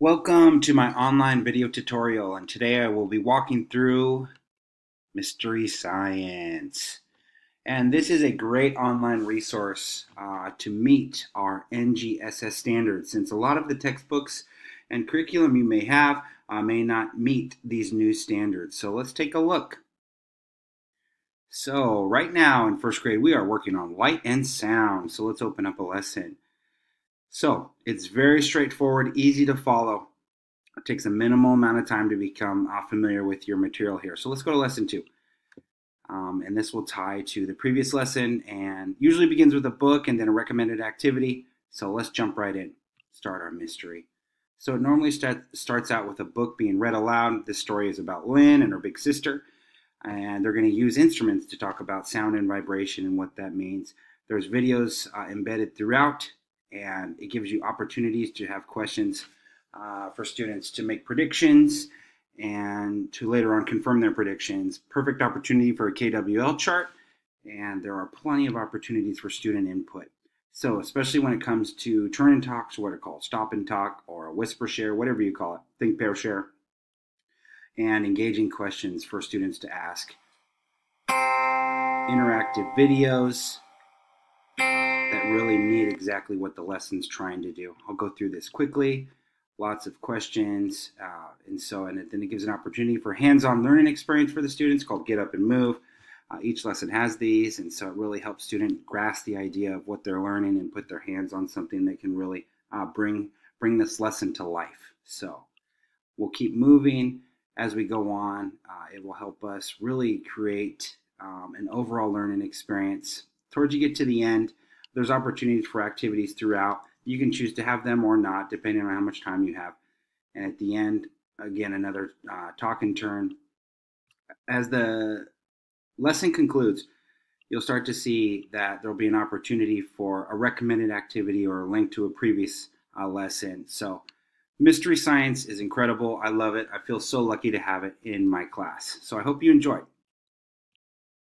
Welcome to my online video tutorial, and today I will be walking through Mystery Science. And this is a great online resource to meet our NGSS standards, since a lot of the textbooks and curriculum you may have may not meet these new standards. So let's take a look. So right now in first grade we are working on light and sound. So let's open up a lesson. So it's very straightforward, easy to follow. It takes a minimal amount of time to become familiar with your material here. So let's go to lesson 2. And this will tie to the previous lesson and usually begins with a book and then a recommended activity. So let's jump right in, start our mystery. So it normally starts out with a book being read aloud. This story is about Lynn and her big sister. And they're going to use instruments to talk about sound and vibration and what that means. There's videos embedded throughout, and it gives you opportunities to have questions for students to make predictions and to later on confirm their predictions. Perfect opportunity for a KWL chart, and there are plenty of opportunities for student input. So especially when it comes to turn and talks, what are called stop and talk, or a whisper share, whatever you call it, think, pair, share, and engaging questions for students to ask. Interactive videos that really meet exactly what the lesson's trying to do. I'll go through this quickly. Lots of questions, and then it gives an opportunity for hands-on learning experience for the students called Get Up and Move. Each lesson has these, and so it really helps students grasp the idea of what they're learning and put their hands on something that can really bring this lesson to life. So we'll keep moving as we go on. It will help us really create an overall learning experience. Towards you get to the end, there's opportunities for activities throughout. You can choose to have them or not, depending on how much time you have. And at the end, again, another talk and turn. As the lesson concludes, you'll start to see that there'll be an opportunity for a recommended activity or a link to a previous lesson. So Mystery Science is incredible. I love it. I feel so lucky to have it in my class. So I hope you enjoyed.